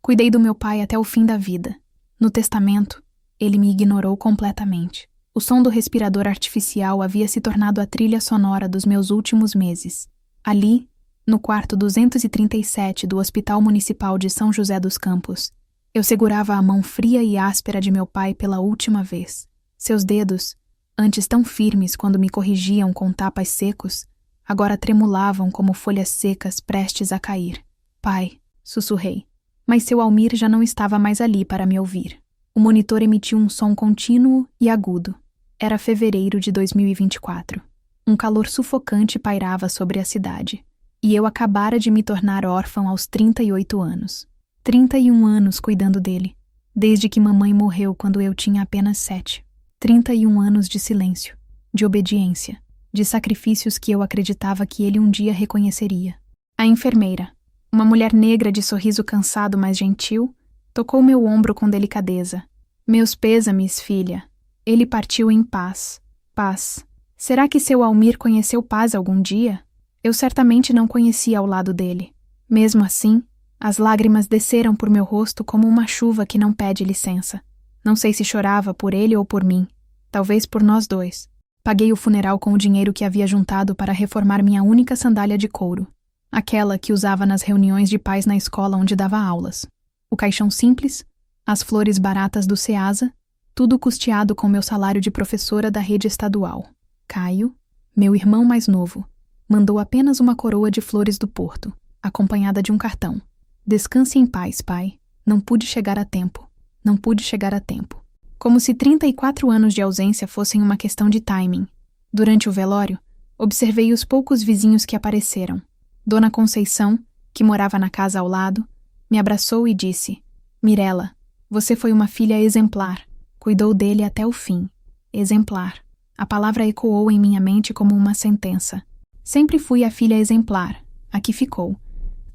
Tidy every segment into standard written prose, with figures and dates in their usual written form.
Cuidei do meu pai até o fim da vida. No testamento, ele me ignorou completamente. O som do respirador artificial havia se tornado a trilha sonora dos meus últimos meses. Ali, no quarto 237 do Hospital Municipal de São José dos Campos, eu segurava a mão fria e áspera de meu pai pela última vez. Seus dedos, antes tão firmes quando me corrigiam com tapas secos, agora tremulavam como folhas secas prestes a cair. Pai, sussurrei. Mas seu Almir já não estava mais ali para me ouvir. O monitor emitiu um som contínuo e agudo. Era fevereiro de 2024. Um calor sufocante pairava sobre a cidade. E eu acabara de me tornar órfão aos 38 anos. 31 anos cuidando dele, desde que mamãe morreu quando eu tinha apenas 7. 31 anos de silêncio, de obediência, de sacrifícios que eu acreditava que ele um dia reconheceria. A enfermeira, uma mulher negra de sorriso cansado mas gentil, tocou meu ombro com delicadeza. Meus pêsames, filha. Ele partiu em paz. Paz. Será que seu Almir conheceu paz algum dia? Eu certamente não conhecia ao lado dele. Mesmo assim, as lágrimas desceram por meu rosto como uma chuva que não pede licença. Não sei se chorava por ele ou por mim. Talvez por nós dois. Paguei o funeral com o dinheiro que havia juntado para reformar minha única sandália de couro. Aquela que usava nas reuniões de pais na escola onde dava aulas. O caixão simples, as flores baratas do Ceasa, tudo custeado com meu salário de professora da rede estadual. Caio, meu irmão mais novo, mandou apenas uma coroa de flores do Porto, acompanhada de um cartão. Descanse em paz, pai. Não pude chegar a tempo. Não pude chegar a tempo. Como se 34 anos de ausência fossem uma questão de timing. Durante o velório, observei os poucos vizinhos que apareceram. Dona Conceição, que morava na casa ao lado, me abraçou e disse: Mirela, você foi uma filha exemplar. Cuidou dele até o fim. Exemplar. A palavra ecoou em minha mente como uma sentença. Sempre fui a filha exemplar, a que ficou.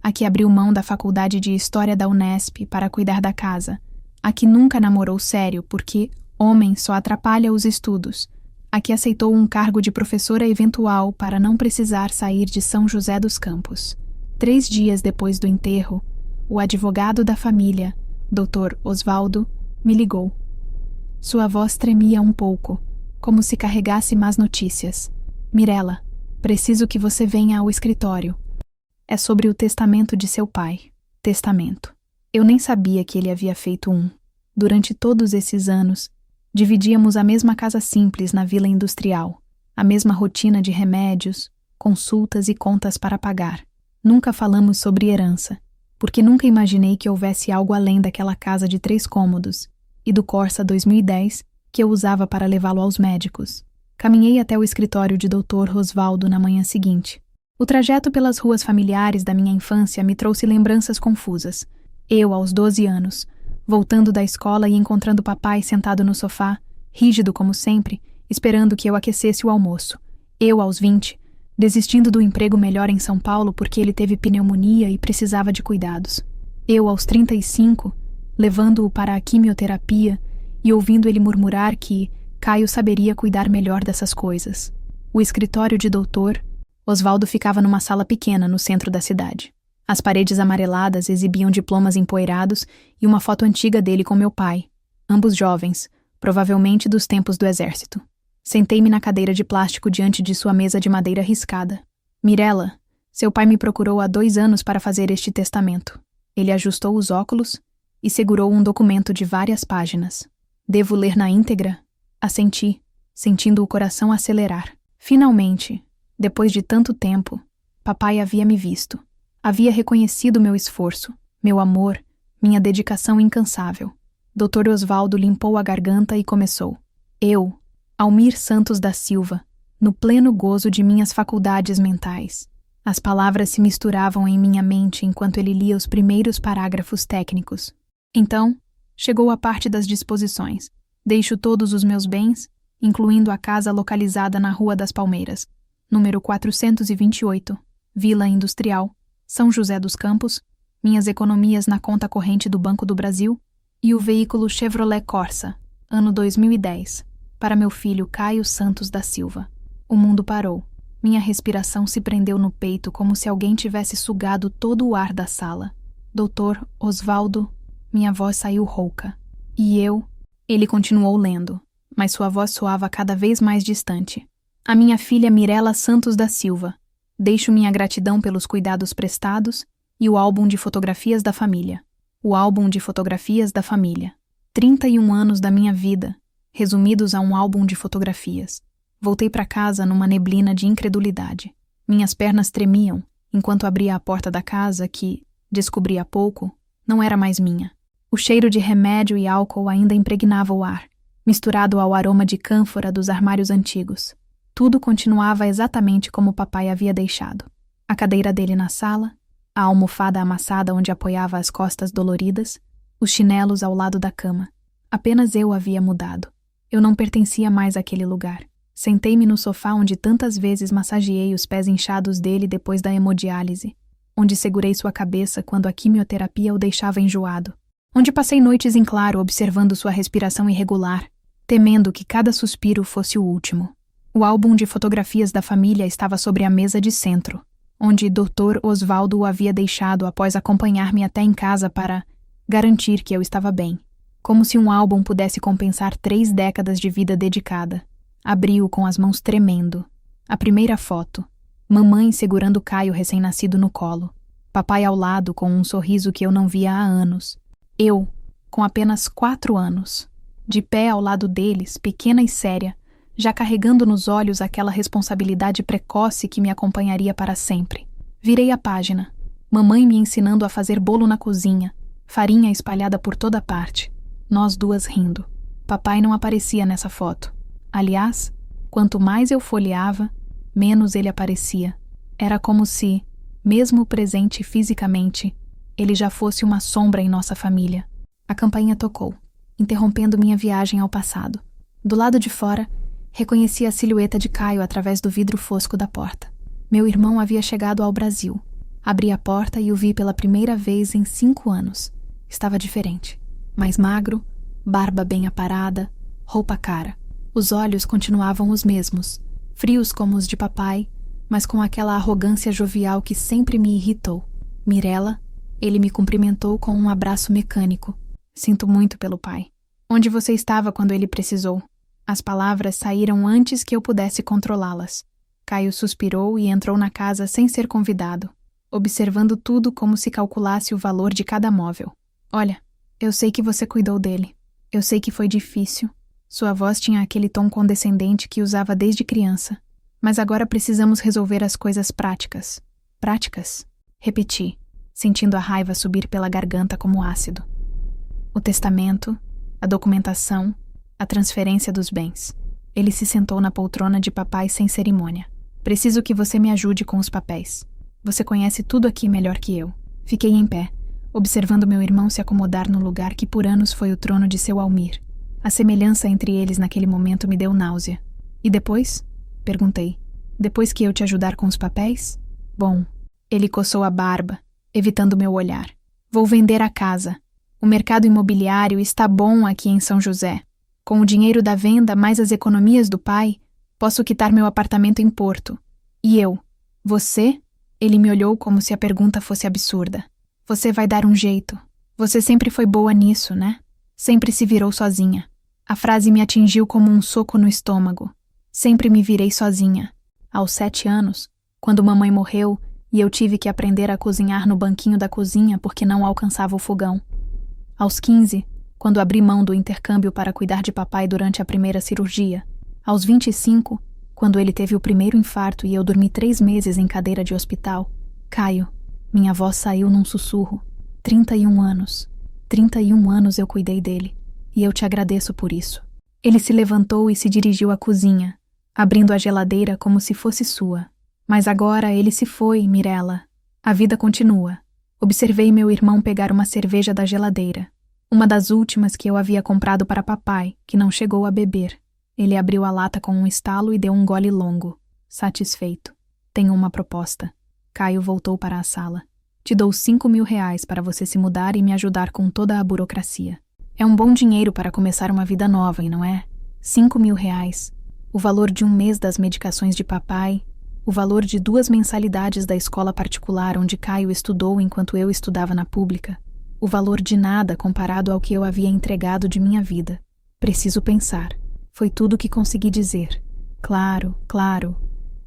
A que abriu mão da faculdade de História da Unesp para cuidar da casa. A que nunca namorou sério porque homem só atrapalha os estudos. A que aceitou um cargo de professora eventual para não precisar sair de São José dos Campos. 3 dias depois do enterro, o advogado da família, Dr. Osvaldo, me ligou. Sua voz tremia um pouco, como se carregasse más notícias. Mirela, preciso que você venha ao escritório. É sobre o testamento de seu pai. Testamento. Eu nem sabia que ele havia feito um. Durante todos esses anos, dividíamos a mesma casa simples na Vila Industrial, a mesma rotina de remédios, consultas e contas para pagar. Nunca falamos sobre herança, porque nunca imaginei que houvesse algo além daquela casa de 3 cômodos e do Corsa 2010 que eu usava para levá-lo aos médicos. Caminhei até o escritório de Dr. Osvaldo na manhã seguinte. O trajeto pelas ruas familiares da minha infância me trouxe lembranças confusas. Eu, aos 12 anos, voltando da escola e encontrando papai sentado no sofá, rígido como sempre, esperando que eu aquecesse o almoço. Eu, aos 20, desistindo do emprego melhor em São Paulo porque ele teve pneumonia e precisava de cuidados. Eu, aos 35, levando-o para a quimioterapia e ouvindo ele murmurar que Caio saberia cuidar melhor dessas coisas. O escritório de doutor Osvaldo ficava numa sala pequena no centro da cidade. As paredes amareladas exibiam diplomas empoeirados e uma foto antiga dele com meu pai, ambos jovens, provavelmente dos tempos do exército. Sentei-me na cadeira de plástico diante de sua mesa de madeira riscada. Mirela, seu pai me procurou há 2 anos para fazer este testamento. Ele ajustou os óculos e segurou um documento de várias páginas. Devo ler na íntegra? Assenti, sentindo o coração acelerar. Finalmente, depois de tanto tempo, papai havia me visto. Havia reconhecido meu esforço, meu amor, minha dedicação incansável. Dr. Osvaldo limpou a garganta e começou. Eu, Almir Santos da Silva, no pleno gozo de minhas faculdades mentais. As palavras se misturavam em minha mente enquanto ele lia os primeiros parágrafos técnicos. Então, chegou a parte das disposições. Deixo todos os meus bens, incluindo a casa localizada na Rua das Palmeiras, número 428, Vila Industrial, São José dos Campos, minhas economias na conta corrente do Banco do Brasil e o veículo Chevrolet Corsa, ano 2010, para meu filho Caio Santos da Silva. O mundo parou. Minha respiração se prendeu no peito como se alguém tivesse sugado todo o ar da sala. Dr. Osvaldo Minha voz saiu rouca. E eu? Ele continuou lendo, mas sua voz soava cada vez mais distante. A minha filha Mirela Santos da Silva. Deixo minha gratidão pelos cuidados prestados e o álbum de fotografias da família. O álbum de fotografias da família. 31 anos da minha vida, resumidos a um álbum de fotografias. Voltei para casa numa neblina de incredulidade. Minhas pernas tremiam enquanto abria a porta da casa que, descobri há pouco, não era mais minha. O cheiro de remédio e álcool ainda impregnava o ar, misturado ao aroma de cânfora dos armários antigos. Tudo continuava exatamente como papai havia deixado. A cadeira dele na sala, a almofada amassada onde apoiava as costas doloridas, os chinelos ao lado da cama. Apenas eu havia mudado. Eu não pertencia mais àquele lugar. Sentei-me no sofá onde tantas vezes massageei os pés inchados dele depois da hemodiálise, onde segurei sua cabeça quando a quimioterapia o deixava enjoado, onde passei noites em claro observando sua respiração irregular, temendo que cada suspiro fosse o último. O álbum de fotografias da família estava sobre a mesa de centro, onde Dr. Osvaldo o havia deixado após acompanhar-me até em casa para garantir que eu estava bem. Como se um álbum pudesse compensar 3 décadas de vida dedicada. Abri-o com as mãos tremendo. A primeira foto. Mamãe segurando Caio recém-nascido no colo. Papai ao lado com um sorriso que eu não via há anos. Eu, com apenas 4 anos, de pé ao lado deles, pequena e séria, já carregando nos olhos aquela responsabilidade precoce que me acompanharia para sempre. Virei a página. Mamãe me ensinando a fazer bolo na cozinha, farinha espalhada por toda parte. Nós duas rindo. Papai não aparecia nessa foto. Aliás, quanto mais eu folheava, menos ele aparecia. Era como se, mesmo presente fisicamente, ele já fosse uma sombra em nossa família. A campainha tocou, interrompendo minha viagem ao passado. Do lado de fora, reconheci a silhueta de Caio através do vidro fosco da porta. Meu irmão havia chegado ao Brasil. Abri a porta e o vi pela primeira vez em 5 anos. Estava diferente. Mais magro, barba bem aparada, roupa cara. Os olhos continuavam os mesmos, frios como os de papai, mas com aquela arrogância jovial que sempre me irritou. Mirela, ele me cumprimentou com um abraço mecânico. Sinto muito pelo pai. Onde você estava quando ele precisou? As palavras saíram antes que eu pudesse controlá-las. Caio suspirou e entrou na casa sem ser convidado, observando tudo como se calculasse o valor de cada móvel. Olha, eu sei que você cuidou dele. Eu sei que foi difícil. Sua voz tinha aquele tom condescendente que usava desde criança. Mas agora precisamos resolver as coisas práticas. Práticas? Repeti, sentindo a raiva subir pela garganta como ácido. O testamento, a documentação, a transferência dos bens. Ele se sentou na poltrona de papai sem cerimônia. Preciso que você me ajude com os papéis. Você conhece tudo aqui melhor que eu. Fiquei em pé, observando meu irmão se acomodar no lugar que por anos foi o trono de seu Almir. A semelhança entre eles naquele momento me deu náusea. E depois? Perguntei. Depois que eu te ajudar com os papéis? Bom, ele coçou a barba, evitando meu olhar. Vou vender a casa. O mercado imobiliário está bom aqui em São José. Com o dinheiro da venda mais as economias do pai, posso quitar meu apartamento em Porto. E eu? Você? Ele me olhou como se a pergunta fosse absurda. Você vai dar um jeito. Você sempre foi boa nisso, né? Sempre se virou sozinha. A frase me atingiu como um soco no estômago. Sempre me virei sozinha. Aos 7 anos, quando mamãe morreu e eu tive que aprender a cozinhar no banquinho da cozinha porque não alcançava o fogão. Aos 15, quando abri mão do intercâmbio para cuidar de papai durante a primeira cirurgia. Aos 25, quando ele teve o primeiro infarto e eu dormi 3 meses em cadeira de hospital. Caio, minha voz saiu num sussurro. 31 anos. 31 anos eu cuidei dele. E eu te agradeço por isso. Ele se levantou e se dirigiu à cozinha, abrindo a geladeira como se fosse sua. Mas agora ele se foi, Mirela. A vida continua. Observei meu irmão pegar uma cerveja da geladeira. Uma das últimas que eu havia comprado para papai, que não chegou a beber. Ele abriu a lata com um estalo e deu um gole longo. Satisfeito. Tenho uma proposta. Caio voltou para a sala. Te dou 5.000 reais para você se mudar e me ajudar com toda a burocracia. É um bom dinheiro para começar uma vida nova, e não é? 5.000 reais. O valor de um mês das medicações de papai, o valor de 2 mensalidades da escola particular onde Caio estudou enquanto eu estudava na pública. O valor de nada comparado ao que eu havia entregado de minha vida. Preciso pensar. Foi tudo o que consegui dizer. Claro, claro.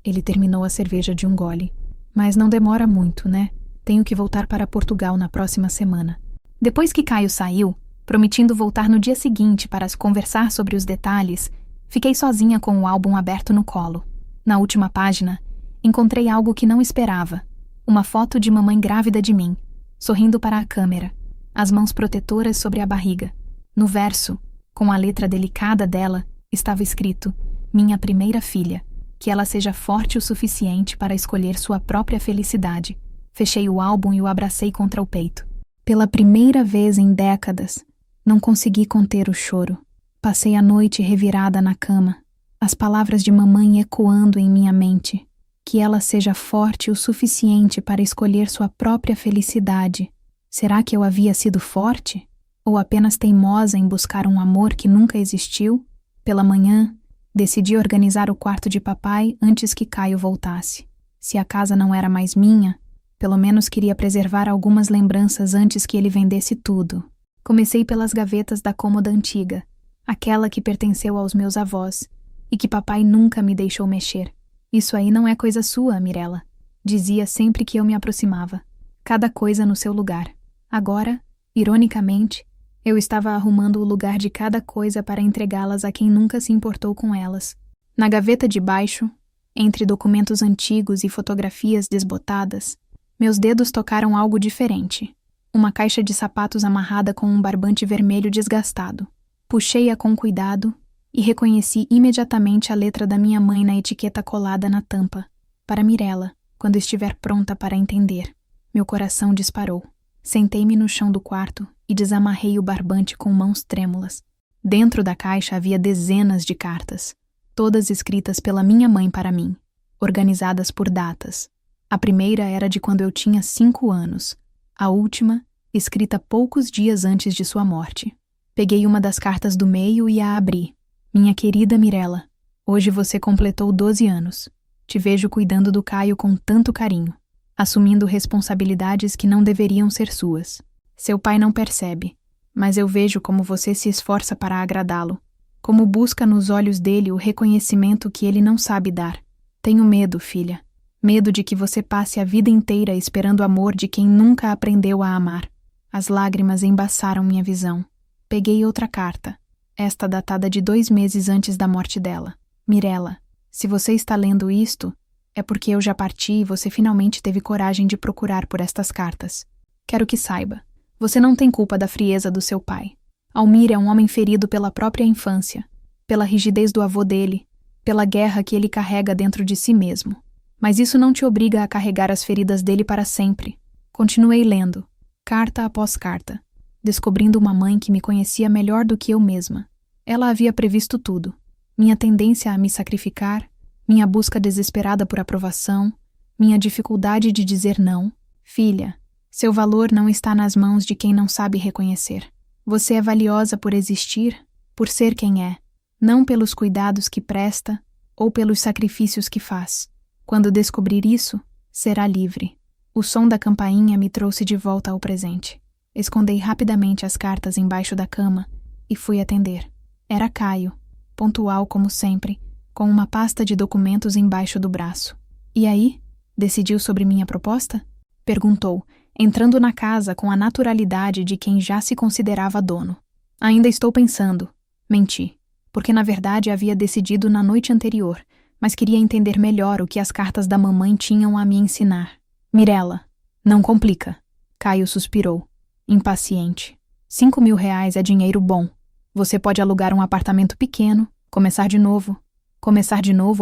Ele terminou a cerveja de um gole. Mas não demora muito, né? Tenho que voltar para Portugal na próxima semana. Depois que Caio saiu, prometindo voltar no dia seguinte para conversar sobre os detalhes, fiquei sozinha com o álbum aberto no colo. Na última página, encontrei algo que não esperava. Uma foto de mamãe grávida de mim, sorrindo para a câmera, as mãos protetoras sobre a barriga. No verso, com a letra delicada dela, estava escrito: minha primeira filha, que ela seja forte o suficiente para escolher sua própria felicidade. Fechei o álbum e o abracei contra o peito. Pela primeira vez em décadas, não consegui conter o choro. Passei a noite revirada na cama, as palavras de mamãe ecoando em minha mente. Que ela seja forte o suficiente para escolher sua própria felicidade. Será que eu havia sido forte? Ou apenas teimosa em buscar um amor que nunca existiu? Pela manhã, decidi organizar o quarto de papai antes que Caio voltasse. Se a casa não era mais minha, pelo menos queria preservar algumas lembranças antes que ele vendesse tudo. Comecei pelas gavetas da cômoda antiga, aquela que pertenceu aos meus avós e que papai nunca me deixou mexer. Isso aí não é coisa sua, Mirella, dizia sempre que eu me aproximava. Cada coisa no seu lugar. Agora, ironicamente, eu estava arrumando o lugar de cada coisa para entregá-las a quem nunca se importou com elas. Na gaveta de baixo, entre documentos antigos e fotografias desbotadas, meus dedos tocaram algo diferente. Uma caixa de sapatos amarrada com um barbante vermelho desgastado. Puxei-a com cuidado e reconheci imediatamente a letra da minha mãe na etiqueta colada na tampa. Para Mirella, quando estiver pronta para entender. Meu coração disparou. Sentei-me no chão do quarto e desamarrei o barbante com mãos trêmulas. Dentro da caixa havia dezenas de cartas, todas escritas pela minha mãe para mim, organizadas por datas. A primeira era de quando eu tinha 5 anos. A última, escrita poucos dias antes de sua morte. Peguei uma das cartas do meio e a abri. Minha querida Mirella, hoje você completou 12 anos. Te vejo cuidando do Caio com tanto carinho, assumindo responsabilidades que não deveriam ser suas. Seu pai não percebe, mas eu vejo como você se esforça para agradá-lo, como busca nos olhos dele o reconhecimento que ele não sabe dar. Tenho medo, filha. Medo de que você passe a vida inteira esperando o amor de quem nunca aprendeu a amar. As lágrimas embaçaram minha visão. Peguei outra carta, esta datada de 2 meses antes da morte dela. Mirella, se você está lendo isto, é porque eu já parti e você finalmente teve coragem de procurar por estas cartas. Quero que saiba, você não tem culpa da frieza do seu pai. Almir é um homem ferido pela própria infância, pela rigidez do avô dele, pela guerra que ele carrega dentro de si mesmo. Mas isso não te obriga a carregar as feridas dele para sempre. Continuei lendo, carta após carta, descobrindo uma mãe que me conhecia melhor do que eu mesma. Ela havia previsto tudo. Minha tendência a me sacrificar, minha busca desesperada por aprovação, minha dificuldade de dizer não. Filha, seu valor não está nas mãos de quem não sabe reconhecer. Você é valiosa por existir, por ser quem é, não pelos cuidados que presta ou pelos sacrifícios que faz. Quando descobrir isso, será livre. O som da campainha me trouxe de volta ao presente. Escondei rapidamente as cartas embaixo da cama e fui atender. Era Caio, pontual como sempre, com uma pasta de documentos embaixo do braço. E aí? Decidiu sobre minha proposta? Perguntou, entrando na casa com a naturalidade de quem já se considerava dono. Ainda estou pensando. Menti, porque na verdade havia decidido na noite anterior, mas queria entender melhor o que as cartas da mamãe tinham a me ensinar. Mirella, não complica. Caio suspirou, impaciente. 5.000 reais é dinheiro bom. Você pode alugar um apartamento pequeno, começar de novo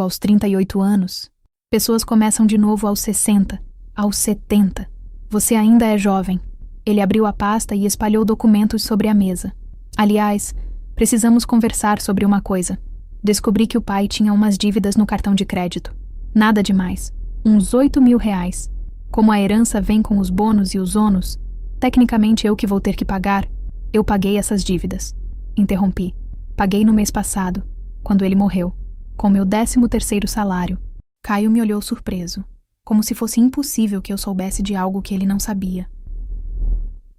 aos 38 anos. Pessoas começam de novo aos 60, aos 70. Você ainda é jovem. Ele abriu a pasta e espalhou documentos sobre a mesa. Aliás, precisamos conversar sobre uma coisa. Descobri que o pai tinha umas dívidas no cartão de crédito. Nada demais. Uns 8.000 reais. Como a herança vem com os bônus e os ônus, tecnicamente eu que vou ter que pagar. Eu paguei essas dívidas. Interrompi. Paguei no mês passado, quando ele morreu, com meu 13º salário. Caio me olhou surpreso, como se fosse impossível que eu soubesse de algo que ele não sabia.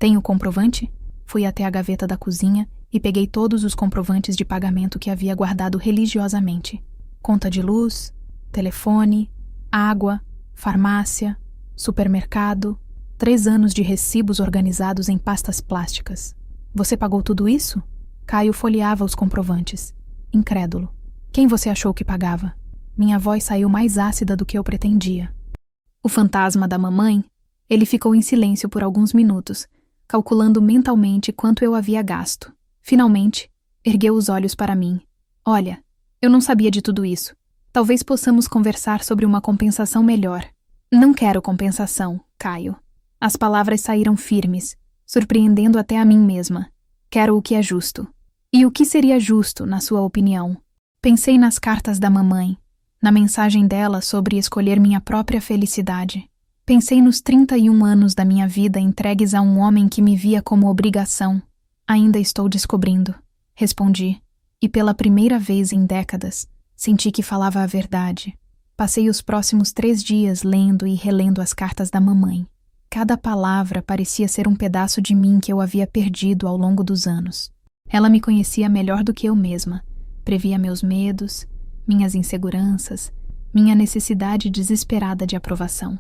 Tem o comprovante? Fui até a gaveta da cozinha e peguei todos os comprovantes de pagamento que havia guardado religiosamente. Conta de luz, telefone, água, farmácia, supermercado, 3 anos de recibos organizados em pastas plásticas. Você pagou tudo isso? Caio folheava os comprovantes, incrédulo. Quem você achou que pagava? Minha voz saiu mais ácida do que eu pretendia. O fantasma da mamãe? Ele ficou em silêncio por alguns minutos, calculando mentalmente quanto eu havia gasto. Finalmente, ergueu os olhos para mim. Olha, eu não sabia de tudo isso. Talvez possamos conversar sobre uma compensação melhor. Não quero compensação, Caio. As palavras saíram firmes, surpreendendo até a mim mesma. Quero o que é justo. E o que seria justo, na sua opinião? Pensei nas cartas da mamãe, na mensagem dela sobre escolher minha própria felicidade. Pensei nos 31 anos da minha vida entregues a um homem que me via como obrigação. Ainda estou descobrindo, respondi, e pela primeira vez em décadas, senti que falava a verdade. Passei os próximos 3 dias lendo e relendo as cartas da mamãe. Cada palavra parecia ser um pedaço de mim que eu havia perdido ao longo dos anos. Ela me conhecia melhor do que eu mesma, previa meus medos, minhas inseguranças, minha necessidade desesperada de aprovação.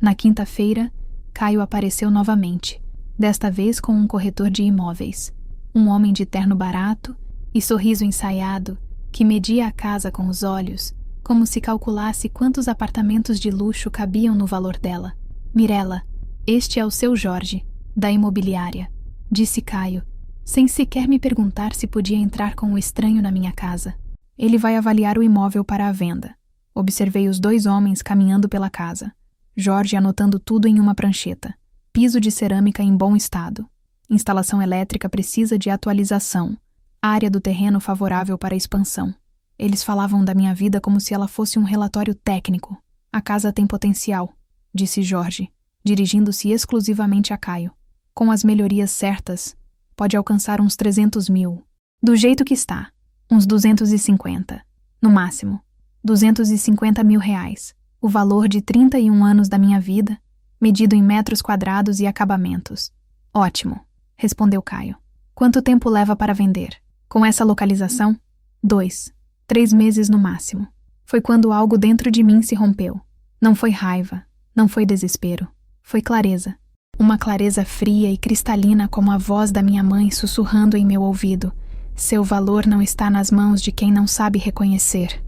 Na quinta-feira, Caio apareceu novamente, desta vez com um corretor de imóveis, um homem de terno barato e sorriso ensaiado que media a casa com os olhos, como se calculasse quantos apartamentos de luxo cabiam no valor dela. Mirella, este é o seu Jorge, da imobiliária, disse Caio, sem sequer me perguntar se podia entrar com o estranho na minha casa. Ele vai avaliar o imóvel para a venda. Observei os 2 homens caminhando pela casa. Jorge anotando tudo em uma prancheta. Piso de cerâmica em bom estado. Instalação elétrica precisa de atualização. Área do terreno favorável para expansão. Eles falavam da minha vida como se ela fosse um relatório técnico. A casa tem potencial, disse Jorge, dirigindo-se exclusivamente a Caio. Com as melhorias certas, pode alcançar uns 300 mil. Do jeito que está, uns 250. No máximo, 250 mil reais. O valor de 31 anos da minha vida, medido em metros quadrados e acabamentos. Ótimo, respondeu Caio. Quanto tempo leva para vender? Com essa localização? 2, 3 meses no máximo. Foi quando algo dentro de mim se rompeu. Não foi raiva, não foi desespero. Foi clareza. Uma clareza fria e cristalina como a voz da minha mãe sussurrando em meu ouvido. Seu valor não está nas mãos de quem não sabe reconhecer.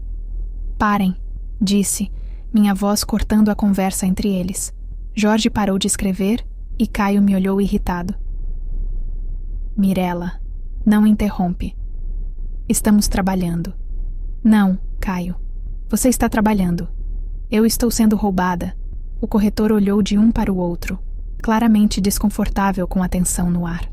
Parem, disse, minha voz cortando a conversa entre eles. Jorge parou de escrever e Caio me olhou irritado. Mirella, não interrompe. Estamos trabalhando. Não, Caio. Você está trabalhando. Eu estou sendo roubada. O corretor olhou de um para o outro, claramente desconfortável com a tensão no ar.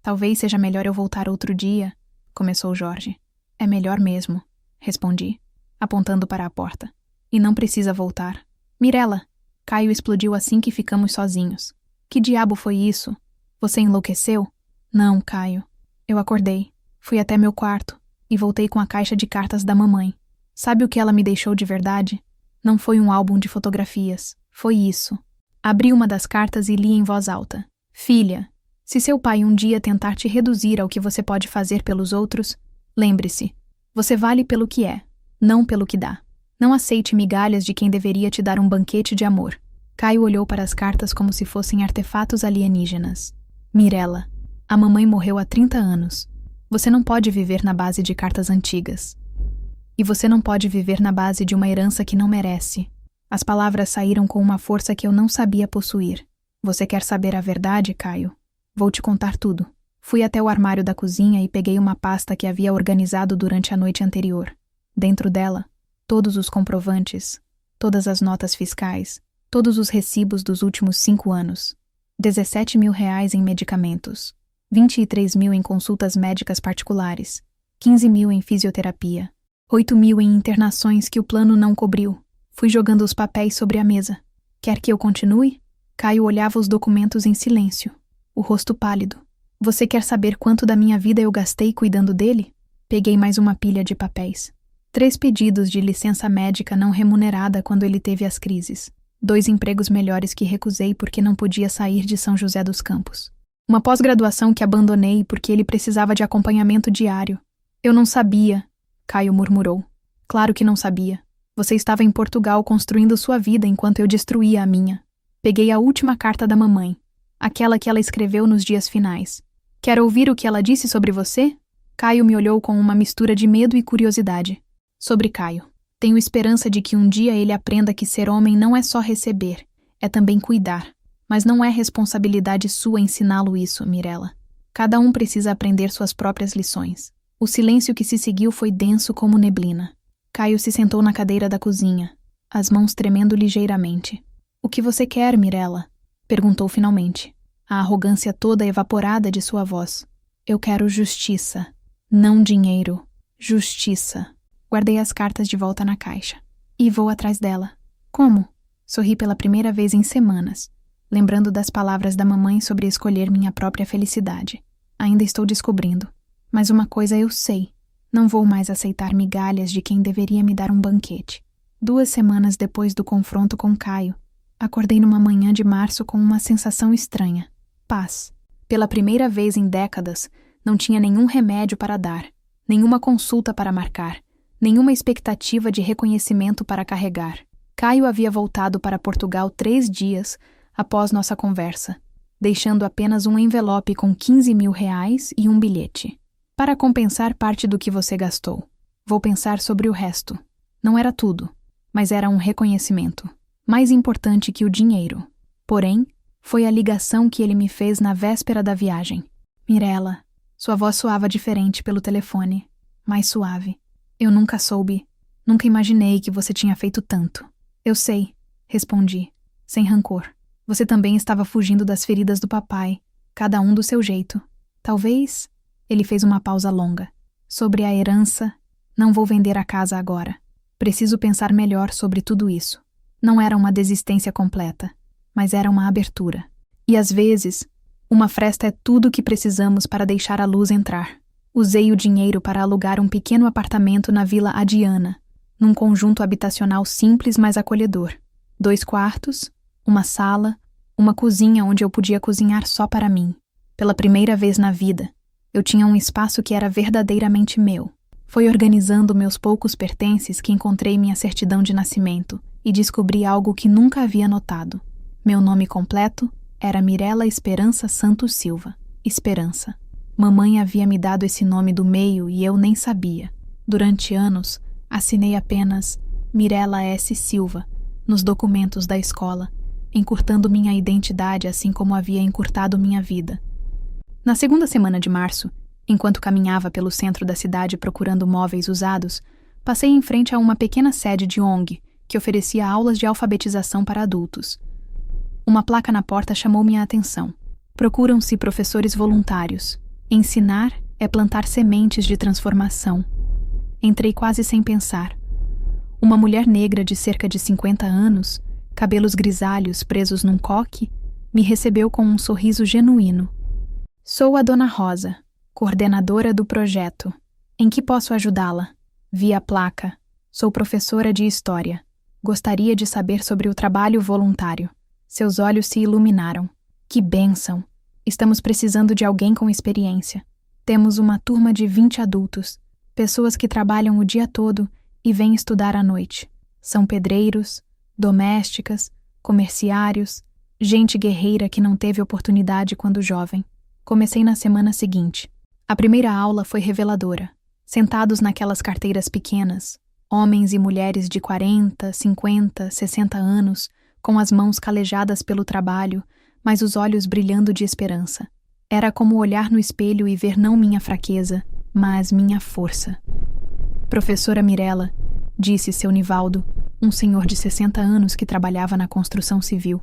Talvez seja melhor eu voltar outro dia, começou Jorge. É melhor mesmo, respondi, apontando para a porta. E não precisa voltar. Mirella, Caio explodiu assim que ficamos sozinhos. Que diabo foi isso? Você enlouqueceu? Não, Caio. Eu acordei, fui até meu quarto e voltei com a caixa de cartas da mamãe. Sabe o que ela me deixou de verdade? Não foi um álbum de fotografias. Foi isso. Abri uma das cartas e li em voz alta. Filha, se seu pai um dia tentar te reduzir ao que você pode fazer pelos outros, lembre-se, você vale pelo que é, não pelo que dá. Não aceite migalhas de quem deveria te dar um banquete de amor. Caio olhou para as cartas como se fossem artefatos alienígenas. Mirella, a mamãe morreu há 30 anos. Você não pode viver na base de cartas antigas. E você não pode viver na base de uma herança que não merece. As palavras saíram com uma força que eu não sabia possuir. Você quer saber a verdade, Caio? Vou te contar tudo. Fui até o armário da cozinha e peguei uma pasta que havia organizado durante a noite anterior. Dentro dela, todos os comprovantes, todas as notas fiscais, todos os recibos dos últimos 5 anos. 17 mil reais em medicamentos, 23 mil em consultas médicas particulares, 15 mil em fisioterapia, 8 mil em internações que o plano não cobriu. Fui jogando os papéis sobre a mesa. Quer que eu continue? Caio olhava os documentos em silêncio, o rosto pálido. Você quer saber quanto da minha vida eu gastei cuidando dele? Peguei mais uma pilha de papéis. 3 pedidos de licença médica não remunerada quando ele teve as crises. 2 empregos melhores que recusei porque não podia sair de São José dos Campos. Uma pós-graduação que abandonei porque ele precisava de acompanhamento diário. Eu não sabia, Caio murmurou. Claro que não sabia. Você estava em Portugal construindo sua vida enquanto eu destruía a minha. Peguei a última carta da mamãe, aquela que ela escreveu nos dias finais. Quer ouvir o que ela disse sobre você? Caio me olhou com uma mistura de medo e curiosidade. Sobre Caio. Tenho esperança de que um dia ele aprenda que ser homem não é só receber, é também cuidar. Mas não é responsabilidade sua ensiná-lo isso, Mirella. Cada um precisa aprender suas próprias lições. O silêncio que se seguiu foi denso como neblina. Caio se sentou na cadeira da cozinha, as mãos tremendo ligeiramente. O que você quer, Mirella? Perguntou finalmente, a arrogância toda evaporada de sua voz. Eu quero justiça, não dinheiro. Justiça. Guardei as cartas de volta na caixa. E vou atrás dela. Como? Sorri pela primeira vez em semanas, lembrando das palavras da mamãe sobre escolher minha própria felicidade. Ainda estou descobrindo. Mas uma coisa eu sei. Não vou mais aceitar migalhas de quem deveria me dar um banquete. 2 semanas depois do confronto com Caio, acordei numa manhã de março com uma sensação estranha. Paz. Pela primeira vez em décadas, não tinha nenhum remédio para dar, nenhuma consulta para marcar, nenhuma expectativa de reconhecimento para carregar. Caio havia voltado para Portugal 3 dias após nossa conversa, deixando apenas um envelope com 15 mil reais e um bilhete. Para compensar parte do que você gastou. Vou pensar sobre o resto. Não era tudo, mas era um reconhecimento. Mais importante que o dinheiro. Porém, foi a ligação que ele me fez na véspera da viagem. Mirella, sua voz soava diferente pelo telefone, mais suave. Eu nunca soube, nunca imaginei que você tinha feito tanto. Eu sei, respondi, sem rancor. Você também estava fugindo das feridas do papai, cada um do seu jeito. Talvez... Ele fez uma pausa longa. Sobre a herança, não vou vender a casa agora. Preciso pensar melhor sobre tudo isso. Não era uma desistência completa, mas era uma abertura. E às vezes, uma fresta é tudo o que precisamos para deixar a luz entrar. Usei o dinheiro para alugar um pequeno apartamento na Vila Adiana, num conjunto habitacional simples mas acolhedor. 2 quartos, uma sala, uma cozinha onde eu podia cozinhar só para mim. Pela primeira vez na vida, eu tinha um espaço que era verdadeiramente meu. Foi organizando meus poucos pertences que encontrei minha certidão de nascimento e descobri algo que nunca havia notado. Meu nome completo era Mirella Esperança Santos Silva. Esperança. Mamãe havia me dado esse nome do meio e eu nem sabia. Durante anos, assinei apenas Mirella S. Silva nos documentos da escola, encurtando minha identidade assim como havia encurtado minha vida. Na segunda semana de março, enquanto caminhava pelo centro da cidade procurando móveis usados, passei em frente a uma pequena sede de ONG que oferecia aulas de alfabetização para adultos. Uma placa na porta chamou minha atenção. Procuram-se professores voluntários. Ensinar é plantar sementes de transformação. Entrei quase sem pensar. Uma mulher negra de cerca de 50 anos, cabelos grisalhos presos num coque, me recebeu com um sorriso genuíno. Sou a Dona Rosa, coordenadora do projeto. Em que posso ajudá-la? Vi a placa. Sou professora de História. Gostaria de saber sobre o trabalho voluntário. Seus olhos se iluminaram. Que bênção! Estamos precisando de alguém com experiência. Temos uma turma de 20 adultos, pessoas que trabalham o dia todo e vêm estudar à noite. São pedreiros, domésticas, comerciários, gente guerreira que não teve oportunidade quando jovem. Comecei na semana seguinte. A primeira aula foi reveladora. Sentados naquelas carteiras pequenas, homens e mulheres de 40, 50, 60 anos, com as mãos calejadas pelo trabalho, mas os olhos brilhando de esperança. Era como olhar no espelho e ver não minha fraqueza, mas minha força. Professora Mirella, disse seu Nivaldo, um senhor de 60 anos que trabalhava na construção civil.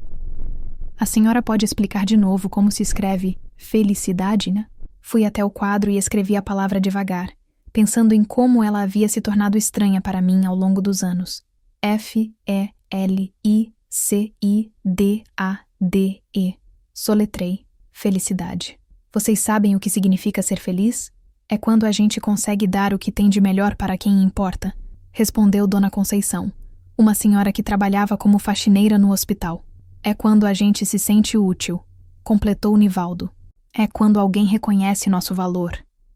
A senhora pode explicar de novo como se escreve felicidade, né? Fui até o quadro e escrevi a palavra devagar, pensando em como ela havia se tornado estranha para mim ao longo dos anos. F-E-L-I-C-I-D-A-D-E. Soletrei. Felicidade. Vocês sabem o que significa ser feliz? É quando a gente consegue dar o que tem de melhor para quem importa, respondeu Dona Conceição, Uma senhora que trabalhava como faxineira no hospital. É quando a gente se sente útil, completou Nivaldo. É quando alguém reconhece nosso valor,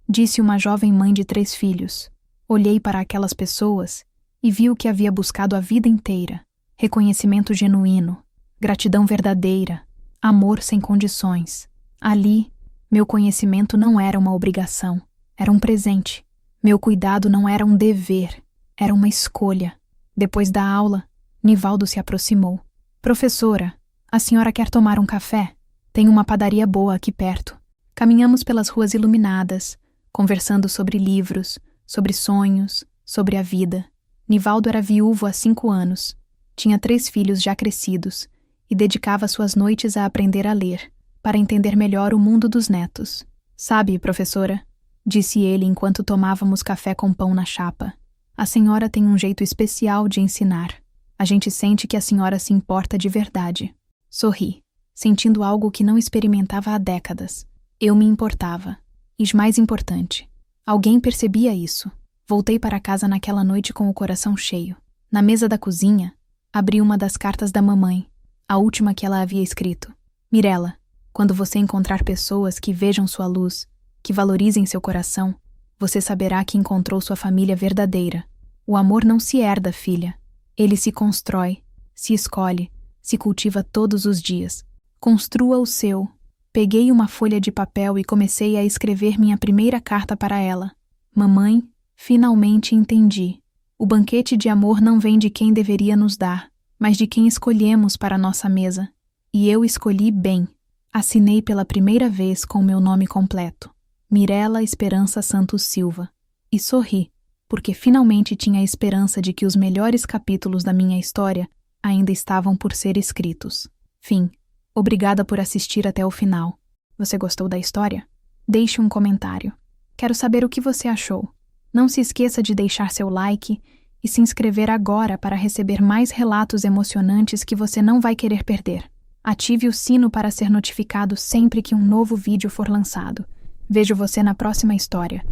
disse uma jovem mãe de 3 filhos. Olhei para aquelas pessoas e vi o que havia buscado a vida inteira: reconhecimento genuíno, gratidão verdadeira, amor sem condições. Ali, meu conhecimento não era uma obrigação, era um presente. Meu cuidado não era um dever, era uma escolha. Depois da aula, Nivaldo se aproximou. Professora, a senhora quer tomar um café? Tem uma padaria boa aqui perto. Caminhamos pelas ruas iluminadas, conversando sobre livros, sobre sonhos, sobre a vida. Nivaldo era viúvo há 5 anos. Tinha 3 filhos já crescidos e dedicava suas noites a aprender a ler, para entender melhor o mundo dos netos. Sabe, professora, disse ele enquanto tomávamos café com pão na chapa, a senhora tem um jeito especial de ensinar. A gente sente que a senhora se importa de verdade. Sorri, sentindo algo que não experimentava há décadas. Eu me importava. E mais importante, alguém percebia isso. Voltei para casa naquela noite com o coração cheio. Na mesa da cozinha, abri uma das cartas da mamãe, a última que ela havia escrito. Mirella, quando você encontrar pessoas que vejam sua luz, que valorizem seu coração, você saberá que encontrou sua família verdadeira. O amor não se herda, filha. Ele se constrói, se escolhe, se cultiva todos os dias. Construa o seu. Peguei uma folha de papel e comecei a escrever minha primeira carta para ela. Mamãe, finalmente entendi. O banquete de amor não vem de quem deveria nos dar, mas de quem escolhemos para nossa mesa. E eu escolhi bem. Assinei pela primeira vez com meu nome completo. Mirella Esperança Santos Silva. E sorri, porque finalmente tinha a esperança de que os melhores capítulos da minha história ainda estavam por ser escritos. Fim. Obrigada por assistir até o final. Você gostou da história? Deixe um comentário. Quero saber o que você achou. Não se esqueça de deixar seu like e se inscrever agora para receber mais relatos emocionantes que você não vai querer perder. Ative o sino para ser notificado sempre que um novo vídeo for lançado. Vejo você na próxima história.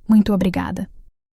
Muito obrigada.